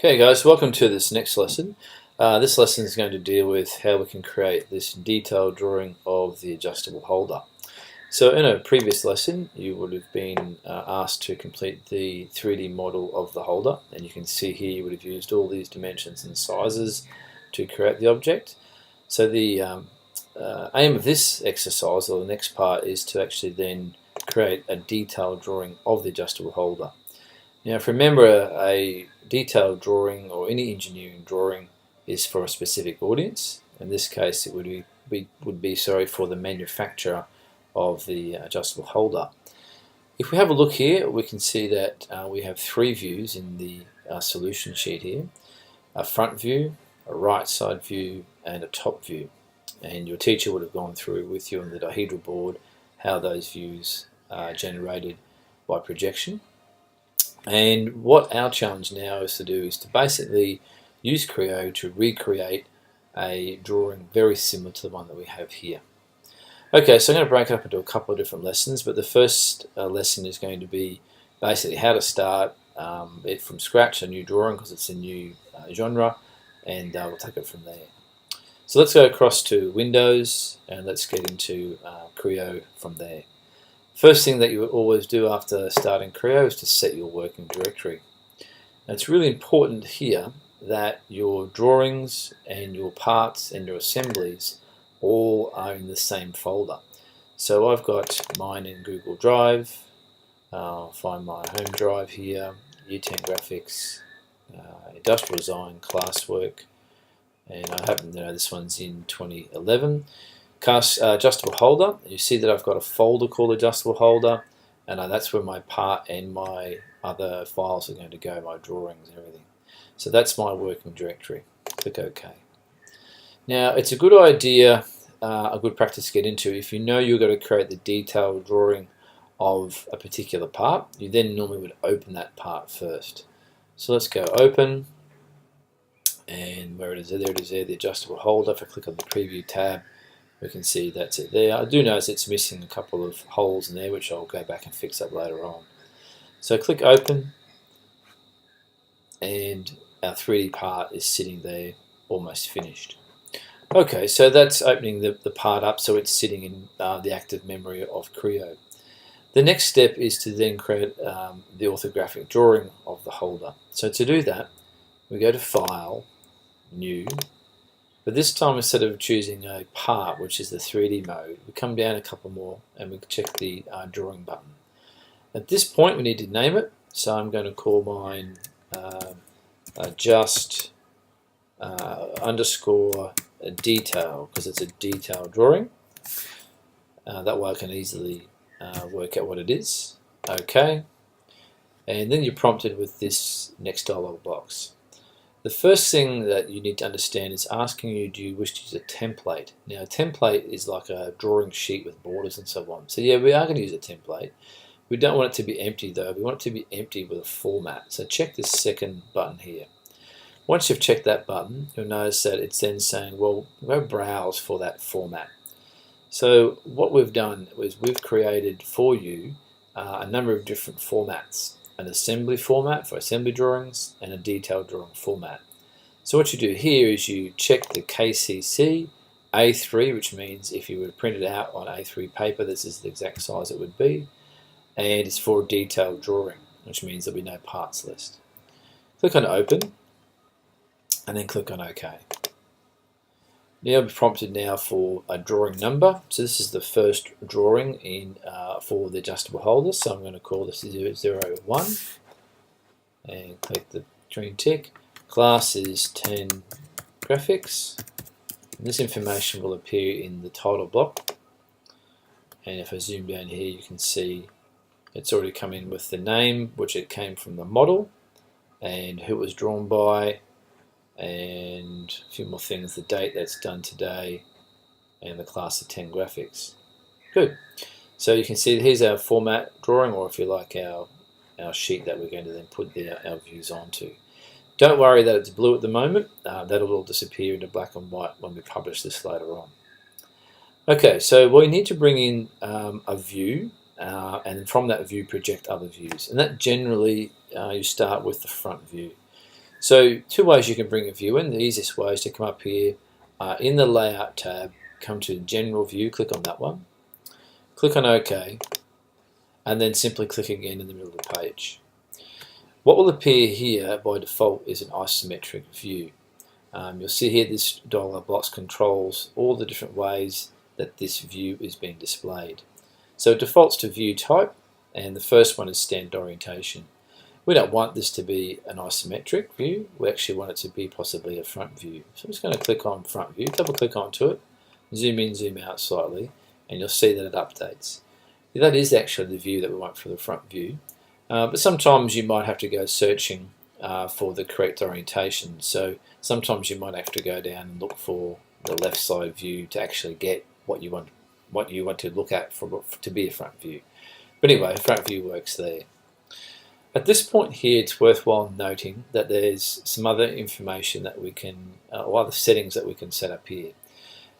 Okay guys, welcome to this next lesson. This lesson is going to deal with how we can create this detailed drawing of the adjustable holder. So in a previous lesson you would have been asked to complete the 3D model of the holder, and you can see here you would have used all these dimensions and sizes to create the object. So the aim of this exercise, or the next part, is to actually then create a detailed drawing of the adjustable holder. Now, if you remember, a detailed drawing or any engineering drawing is for a specific audience. In this case, it would be for the manufacturer of the adjustable holder. If we have a look here, we can see that we have three views in the solution sheet here: a front view, a right side view, and a top view. And your teacher would have gone through with you on the dihedral board how those views are generated by projection. And what our challenge now is to do is to basically use Creo to recreate a drawing very similar to the one that we have here. Okay, so I'm going to break it up into a couple of different lessons, but the first lesson is going to be basically how to start it from scratch, a new drawing, because it's a new genre, and we'll take it from there. So let's go across to Windows and let's get into Creo from there. First thing that you would always do after starting Creo is to set your working directory. Now, it's really important here that your drawings and your parts and your assemblies all are in the same folder. So I've got mine in Google Drive. I'll find my home drive here, U10 Graphics, Industrial Design, Classwork, and I happen to know this one's in 2011. Adjustable holder. You see that I've got a folder called adjustable holder, and that's where my part and my other files are going to go, my drawings and everything. So that's my working directory. Click OK. Now it's a good idea, a good practice to get into. If you know you're going to create the detailed drawing of a particular part, you then normally would open that part first. So let's go open, and where it is, there it is there, the adjustable holder. If I click on the preview tab, we can see that's it there. I do notice it's missing a couple of holes in there, which I'll go back and fix up later on. So click open, and our 3D part is sitting there, almost finished. Okay, so that's opening the part up, so it's sitting in the active memory of Creo. The next step is to then create the orthographic drawing of the holder. So to do that, we go to File, New. But this time, instead of choosing a part, which is the 3D mode, we come down a couple more and we check the drawing button. At this point, we need to name it. So I'm going to call mine just underscore detail, because it's a detailed drawing. That way I can easily work out what it is. Okay. And then you're prompted with this next dialog box. The first thing that you need to understand is asking you, do you wish to use a template? Now, a template is like a drawing sheet with borders and so on. So yeah, we are going to use a template. We don't want it to be empty though. We want it to be empty with a format. So check this second button here. Once you've checked that button, you'll notice that it's then saying, well, go browse for that format. So what we've done is we've created for you a number of different formats. An assembly format for assembly drawings and a detailed drawing format. So what you do here is you check the KCC A3, which means if you were to print it out on A3 paper, this is the exact size it would be, and it's for a detailed drawing, which means there'll be no parts list. Click on Open, and then click on OK. You'll be prompted now for a drawing number. So this is the first drawing in for the adjustable holder. So I'm going to call this 001 and click the green tick. Class is 10 graphics. And this information will appear in the title block. And if I zoom down here, you can see it's already come in with the name, which it came from the model, and who it was drawn by, and a few more things, the date that's done today, and the class of 10 graphics. Good. So you can see here's our format drawing, or if you like, our sheet that we're going to then put our views onto. Don't worry that it's blue at the moment. That'll all disappear into black and white when we publish this later on. Okay, so we need to bring in a view, and from that view project other views. And that generally, you start with the front view. So two ways you can bring a view in. The easiest way is to come up here in the Layout tab, come to General View, click on that one, click on OK, and then simply click again in the middle of the page. What will appear here by default is an isometric view. You'll see here this dialog box controls all the different ways that this view is being displayed. So it defaults to view type, and the first one is standard orientation. We don't want this to be an isometric view, we actually want it to be possibly a front view. So I'm just going to click on front view, double click onto it, zoom in, zoom out slightly, and you'll see that it updates. That is actually the view that we want for the front view, but sometimes you might have to go searching for the correct orientation. So sometimes you might have to go down and look for the left side view to actually get what you want to look at to be a front view. But anyway, front view works there. At this point here, it's worthwhile noting that there's some other information that we can, or other settings that we can set up here.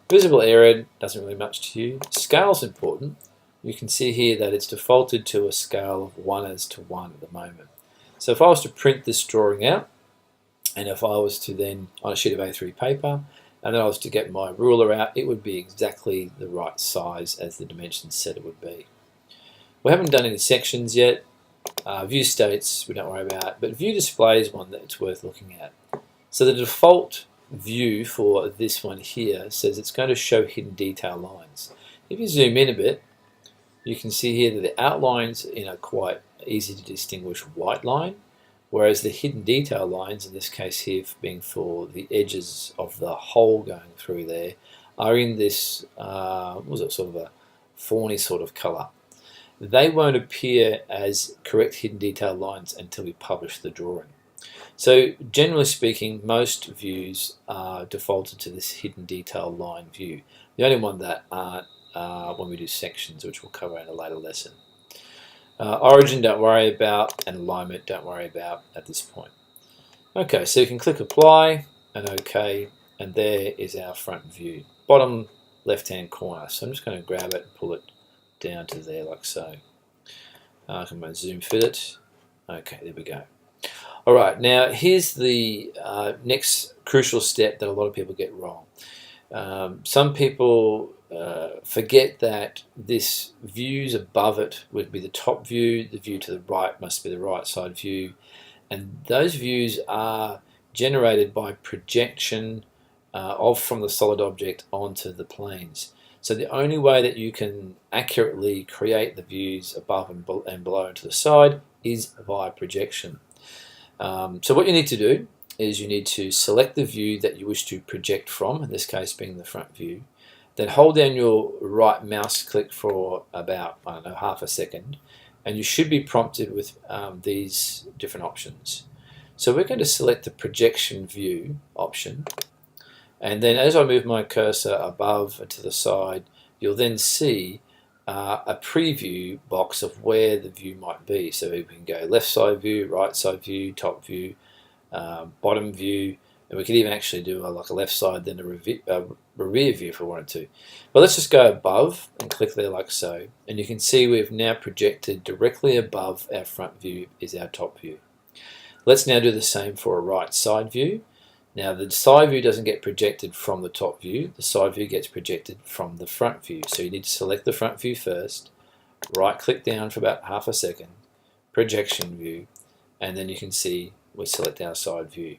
Visible area doesn't really much to you. Scale is important. You can see here that it's defaulted to a scale of 1:1 at the moment. So if I was to print this drawing out, and if I was to then, on a sheet of A3 paper, and then I was to get my ruler out, it would be exactly the right size as the dimensions said it would be. We haven't done any sections yet. View states we don't worry about, but view display is one that's worth looking at. So the default view for this one here says it's going to show hidden detail lines. If you zoom in a bit, you can see here that the outlines in a quite easy to distinguish white line, whereas the hidden detail lines, in this case here being for the edges of the hole going through there, are in this sort of a fawny sort of colour. They won't appear as correct hidden detail lines until we publish the drawing. So generally speaking, most views are defaulted to this hidden detail line view. The only one that aren't when we do sections, which we'll cover in a later lesson. Origin don't worry about, and alignment don't worry about at this point. Okay, so you can click apply and OK, and there is our front view, bottom left hand corner. So I'm just going to grab it and pull it down to there like so. I can zoom fit it. Okay, there we go. Alright, now here's the next crucial step that a lot of people get wrong. Some people forget that this views above it would be the top view, the view to the right must be the right side view, and those views are generated by projection from the solid object onto the planes. So the only way that you can accurately create the views above and below and to the side is via projection. So what you need to do is you need to select the view that you wish to project from, in this case being the front view, then hold down your right mouse click for about, I don't know, half a second, and you should be prompted with these different options. So we're going to select the projection view option, and then as I move my cursor above and to the side, you'll then see a preview box of where the view might be. So we can go left side view, right side view, top view, bottom view, and we could even actually do like a left side, then a rear view if we wanted to. But let's just go above and click there like so, and you can see we've now projected directly above our front view is our top view. Let's now do the same for a right side view. Now the side view doesn't get projected from the top view, the side view gets projected from the front view. So you need to select the front view first, right click down for about half a second, projection view, and then you can see we select our side view.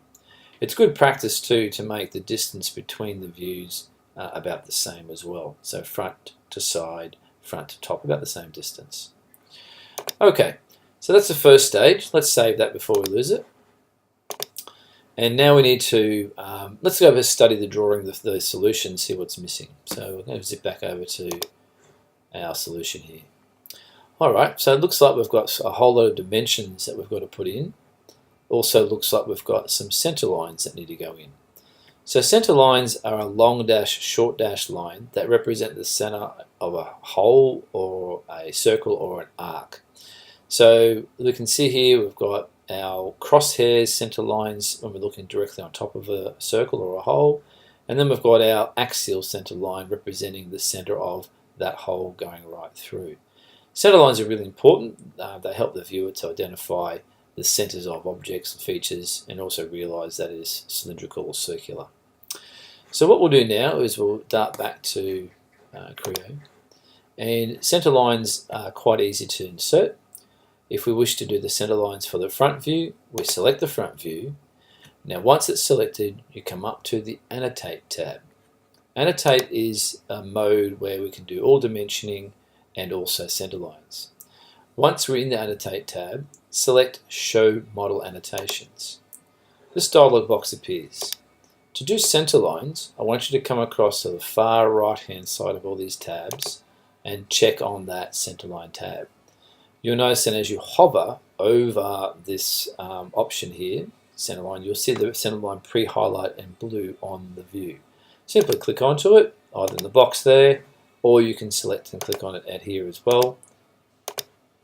It's good practice too to make the distance between the views about the same as well. So front to side, front to top, about the same distance. Okay, so that's the first stage. Let's save that before we lose it. And now we need to, let's go over and study the drawing, the solution, see what's missing. So we're going to zip back over to our solution here. Alright, so it looks like we've got a whole lot of dimensions that we've got to put in. Also looks like we've got some center lines that need to go in. So center lines are a long dash, short dash line that represent the center of a hole or a circle or an arc. So we can see here we've got our crosshairs center lines when we're looking directly on top of a circle or a hole, and then we've got our axial center line representing the center of that hole going right through. Center lines are really important. They help the viewer to identify the centers of objects and features, and also realize that it is cylindrical or circular. So what we'll do now is we'll dart back to Creo, and center lines are quite easy to insert. If we wish to do the center lines for the front view, we select the front view. Now once it's selected, you come up to the Annotate tab. Annotate is a mode where we can do all dimensioning and also center lines. Once we're in the Annotate tab, select Show Model Annotations. This dialog box appears. To do center lines, I want you to come across to the far right hand side of all these tabs and check on that center line tab. You'll notice that as you hover over this option here, center line, you'll see the center line pre-highlight in blue on the view. Simply click onto it, either in the box there, or you can select and click on it at here as well.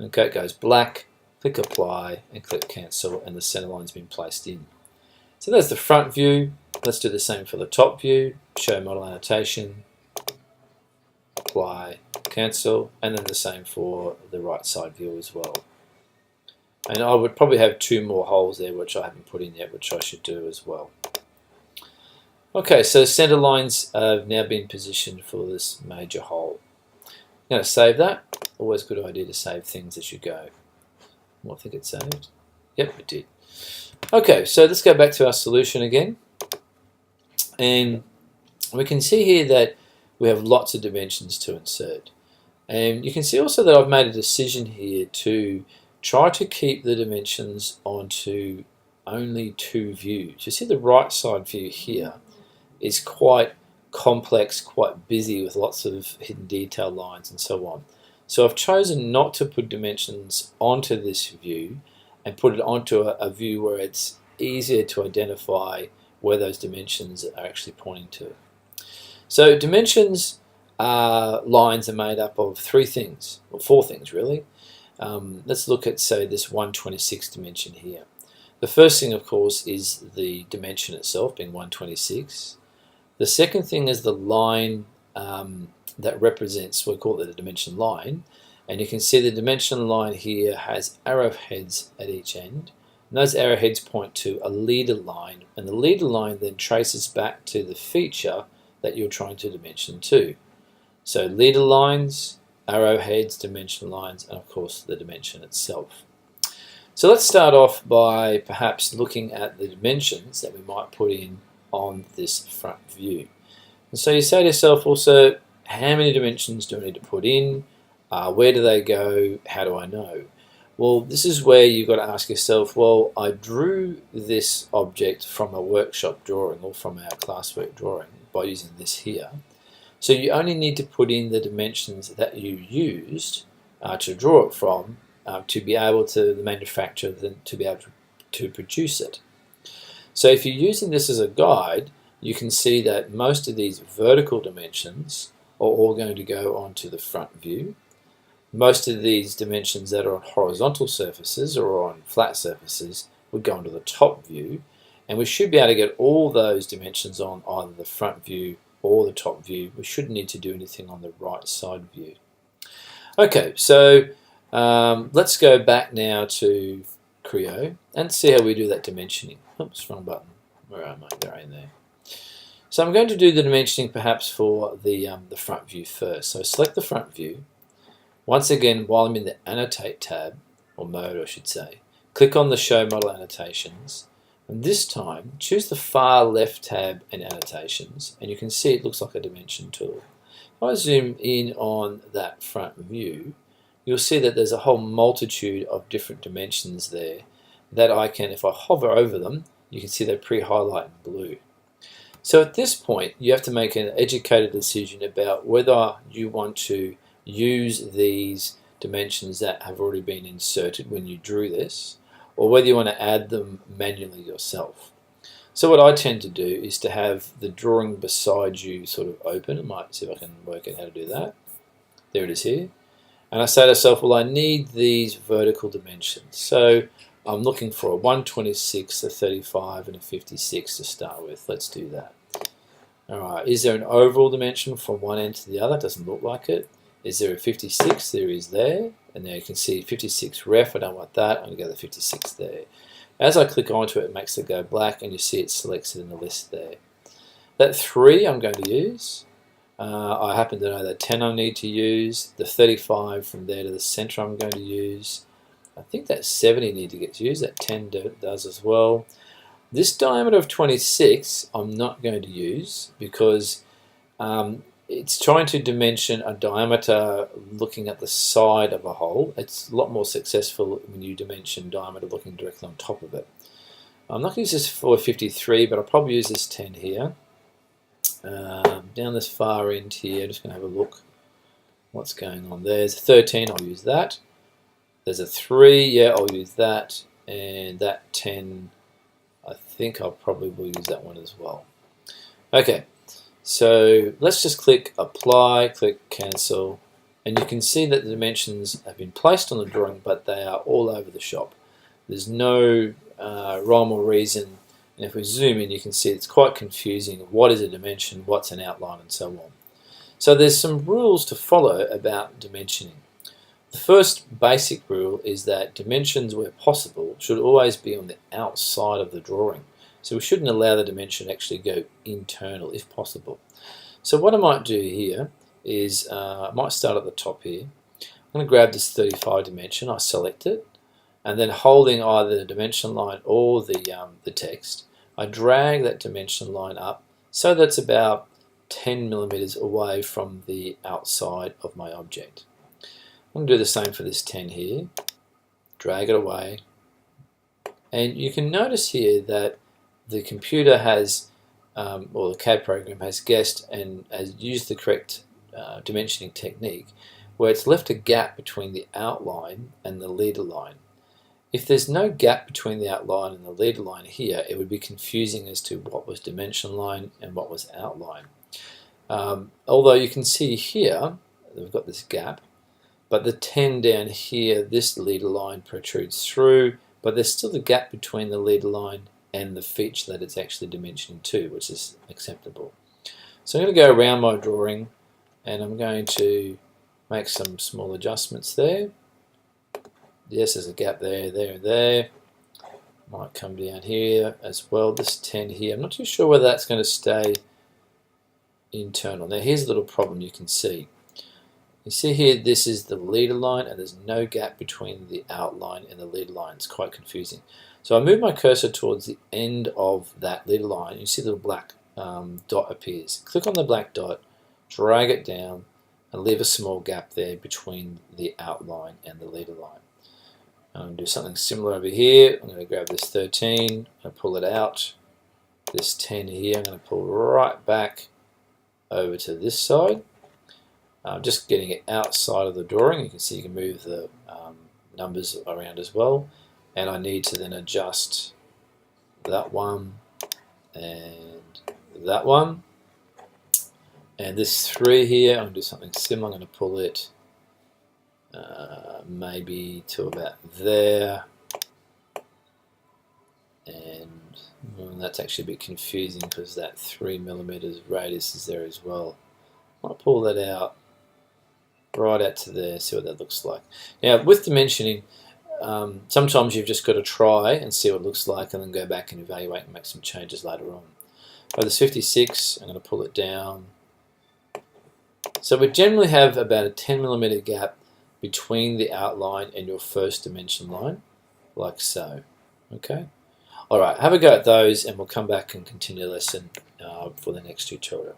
Okay, it goes black, click apply and click cancel, and the center line's been placed in. So there's the front view. Let's do the same for the top view. Show model annotation, apply, cancel, and then the same for the right side view as well. And I would probably have two more holes there which I haven't put in yet, which I should do as well. Okay, so center lines have now been positioned for this major hole. I'm going to save that. Always a good idea to save things as you go. I think it saved. Yep, it did. Okay, so let's go back to our solution again. And we can see here that we have lots of dimensions to insert. And you can see also that I've made a decision here to try to keep the dimensions onto only two views. You see the right side view here is quite complex, quite busy with lots of hidden detail lines and so on. So I've chosen not to put dimensions onto this view and put it onto a view where it's easier to identify where those dimensions are actually pointing to. So dimensions lines are made up of three things, or four things really. Let's look at, say, this 126 dimension here. The first thing, of course, is the dimension itself, being 126. The second thing is the line that represents, we call it the dimension line, and you can see the dimension line here has arrowheads at each end, and those arrowheads point to a leader line, and the leader line then traces back to the feature that you're trying to dimension to. So leader lines, arrowheads, dimension lines, and of course the dimension itself. So let's start off by perhaps looking at the dimensions that we might put in on this front view. And so you say to yourself also, how many dimensions do I need to put in? Where do they go? How do I know? Well, this is where you've got to ask yourself, well, I drew this object from a workshop drawing or from our classwork drawing by using this here. So you only need to put in the dimensions that you used to draw it from to be able to, the manufacturer, to be able to produce it. So if you're using this as a guide, you can see that most of these vertical dimensions are all going to go onto the front view. Most of these dimensions that are on horizontal surfaces or on flat surfaces would go onto the top view, and we should be able to get all those dimensions on either the front view or the top view. We shouldn't need to do anything on the right side view. Okay, so let's go back now to Creo and see how we do that dimensioning. Oops, wrong button. Where am I? There, in there. So I'm going to do the dimensioning perhaps for the front view first. So select the front view. Once again, while I'm in the Annotate tab, or mode I should say, click on the Show Model Annotations, and this time choose the far left tab in Annotations, and you can see it looks like a dimension tool. If I zoom in on that front view, you'll see that there's a whole multitude of different dimensions there that I can, if I hover over them, you can see they pre-highlight in blue. So at this point, you have to make an educated decision about whether you want to use these dimensions that have already been inserted when you drew this, or whether you want to add them manually yourself. So what I tend to do is to have the drawing beside you sort of open. I might see if I can work out how to do that. There it is here. And I say to myself, well, I need these vertical dimensions. So I'm looking for a 126, a 35, and a 56 to start with. Let's do that. Alright, is there an overall dimension from one end to the other? It doesn't look like it. Is there a 56? There is there. And now you can see 56 ref. I don't want that. I'm going to go to 56 there. As I click onto it, it makes it go black, and you see it selects it in the list there. That 3 I'm going to use. I happen to know that 10 I need to use. The 35 from there to the center I'm going to use. I think that 70 need to get used. That 10 does as well. This diameter of 26 I'm not going to use because it's trying to dimension a diameter looking at the side of a hole. It's a lot more successful when you dimension diameter looking directly on top of it. I'm not going to use this for 53, but I'll probably use this 10 here. Down this far end here, just going to have a look what's going on. There's a 13, I'll use that. There's a 3, yeah, I'll use that. And that 10, I think I'll probably will use that one as well. Okay, so let's just click apply, click cancel, and you can see that the dimensions have been placed on the drawing, but they are all over the shop. There's no rhyme or reason, and if we zoom in you can see it's quite confusing. What is a dimension, what's an outline, and so on. So there's some rules to follow about dimensioning. The first basic rule is that dimensions, where possible, should always be on the outside of the drawing. So we shouldn't allow the dimension to actually go internal if possible. So what I might do here is I might start at the top here. I'm going to grab this 35 dimension, I select it, and then holding either the dimension line or the text, I drag that dimension line up so that's about 10 millimeters away from the outside of my object. I'm going to do the same for this 10 here, drag it away, and you can notice here that the computer has, or the CAD program has guessed and has used the correct dimensioning technique where it's left a gap between the outline and the leader line. If there's no gap between the outline and the leader line here, it would be confusing as to what was dimension line and what was outline. Although you can see here, we've got this gap, but the 10 down here, this leader line protrudes through, but there's still a gap between the leader line and the feature that it's actually dimensioning to, which is acceptable. So I'm going to go around my drawing and I'm going to make some small adjustments there. Yes, there's a gap there, there, and there. Might come down here as well. This 10 here, I'm not too sure whether that's going to stay internal. Now here's a little problem you can see. You see here, this is the leader line and there's no gap between the outline and the leader line. It's quite confusing. So I move my cursor towards the end of that leader line. You see the little black dot appears. Click on the black dot, drag it down, and leave a small gap there between the outline and the leader line. I'm going to do something similar over here. I'm going to grab this 13, I'm going to pull it out. This 10 here, I'm going to pull right back over to this side. Just getting it outside of the drawing. You can see you can move the numbers around as well. And I need to then adjust that one and that one. And this 3 here, I'm going to do something similar. I'm going to pull it maybe to about there. And that's actually a bit confusing because that 3 millimeters radius is there as well. I'll pull that out right out to there, see what that looks like. Now with dimensioning, sometimes you've just got to try and see what it looks like and then go back and evaluate and make some changes later on. For this 56, I'm going to pull it down. So we generally have about a 10 millimeter gap between the outline and your first dimension line, like so. Okay. Alright, have a go at those and we'll come back and continue the lesson for the next tutorial.